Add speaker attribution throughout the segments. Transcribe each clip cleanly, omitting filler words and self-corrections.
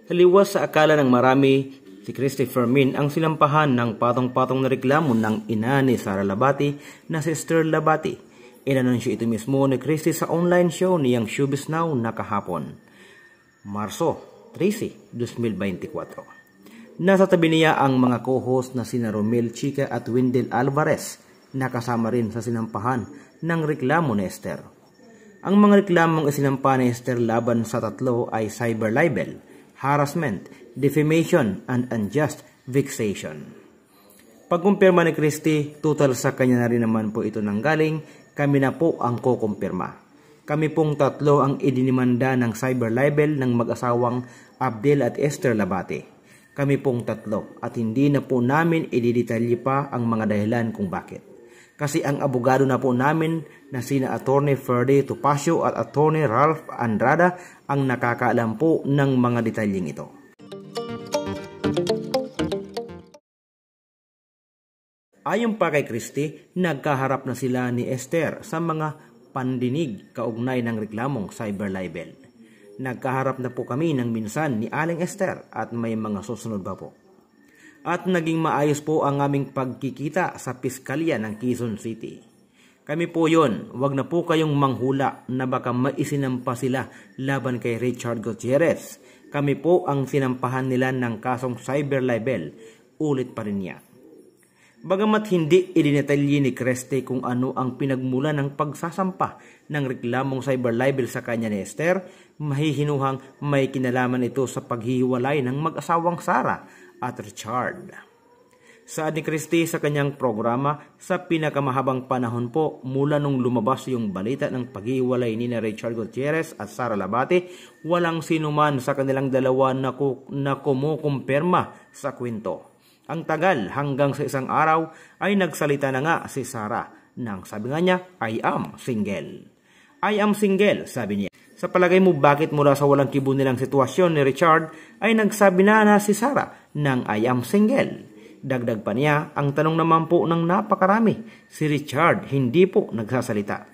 Speaker 1: Taliwas sa akala ng marami, si Christy Fermin ang sinampahan ng patong-patong na reklamo ng ina ni Sara Labati na si Esther Labati. Inanunsyo ito mismo ni Christy sa online show niyang Showbiz Now na kahapon, Marso 13, 2024. Nasa tabi niya ang mga co-host na sina Romel Chica at Wendell Alvarez na kasama rin sa sinampahan ng reklamo ni Esther. Ang mga reklamong isinampa ni Esther laban sa tatlo ay cyber libel, harassment, defamation, and unjust vexation. Pagkumpirma ni Christy, total sa kanya na rin naman po ito nanggaling, kami na po ang kukumpirma. Kami pong tatlo ang idinimanda ng cyber libel ng mag-asawang Abdel at Esther Labati. Kami pong tatlo at hindi na po namin ididetalye pa ang mga dahilan kung bakit. Kasi ang abogado na po namin na sina Attorney Ferdy Topacio at Attorney Ralph Andrada ang nakakaalam po ng mga detalyeng ito. Ayon pa kay Christy, nagkaharap na sila ni Esther sa mga pandinig kaugnay ng reklamong cyber libel. Nagkaharap na po kami ng minsan ni Aling Esther at may mga susunod pa po. At naging maayos po ang aming pagkikita sa Piskalya ng Quezon City. Kami po yon, wag na po kayong manghula na baka maisinampa sila laban kay Richard Gutierrez. Kami po ang sinampahan nila ng kasong cyber libel, ulit pa rin niya. Bagamat hindi idinetalye ni Christy kung ano ang pinagmula ng pagsasampa ng reklamong cyber libel sa kanya ni Esther, mahihinuhang may kinalaman ito sa paghihiwalay ng mag-asawang Sara at Richard. Saad ni Christy sa kanyang programa, sa pinakamahabang panahon po mula nung lumabas yung balita ng paghiwalay ni Richard Gutierrez at Sara Labati, walang sinuman sa kanilang dalawa na kumukumpirma sa kwento. Ang tagal hanggang sa isang araw ay nagsalita na nga si Sara nang sabi nga niya, I am single. I am single, sabi niya. Sa palagay mo, bakit mula sa walang kibo nilang sitwasyon ni Richard ay nagsabi na si Sara ng I am single? Dagdag pa niya, ang tanong naman po ng napakarami, si Richard hindi po nagsasalita.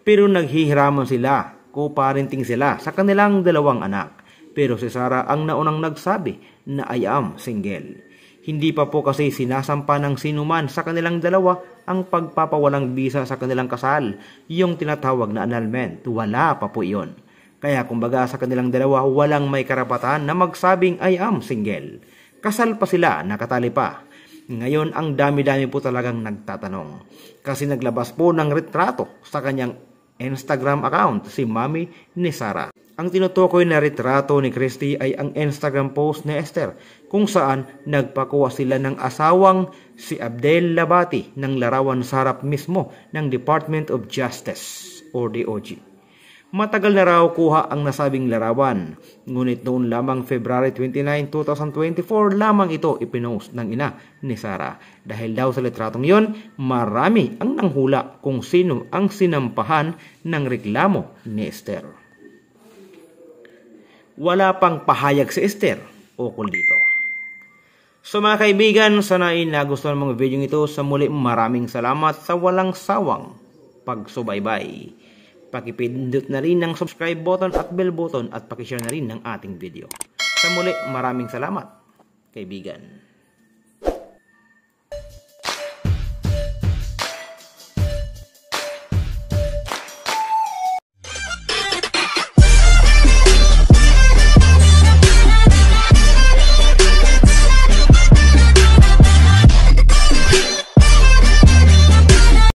Speaker 1: Pero naghihiraman sila, co-parenting sila sa kanilang dalawang anak. Pero si Sara ang naunang nagsabi na I am single. Hindi pa po kasi sinasampa ng sinuman sa kanilang dalawa ang pagpapawalang bisa sa kanilang kasal, yung tinatawag na annulment. Wala pa po iyon. Kaya kumbaga sa kanilang dalawa, walang may karapatan na magsabing I am single. Kasal pa sila, nakatali pa. Ngayon, ang dami-dami po talagang nagtatanong. Kasi naglabas po ng retrato sa kanyang Instagram account si Mami ni Sara. Ang tinutukoy na retrato ni Christy ay ang Instagram post ni Esther kung saan nagpakuha sila ng asawang si Abdel Labati ng larawan sa harap mismo ng Department of Justice o DOJ. Matagal na raw kuha ang nasabing larawan, ngunit noon lamang February 29, 2024 lamang ito ipinost ng ina ni Sara. Dahil daw sa litratong yon, marami ang nanghula kung sino ang sinampahan ng reklamo ni Esther. Wala pang pahayag si Esther ukol dito. So mga kaibigan, sana ay nagustuhan mga video ito. Sa muli, maraming salamat sa walang sawang pagsubaybay. Pakipindot na rin ng subscribe button at bell button at pakishare na rin ng ating video. Sa muli, maraming salamat, kaibigan.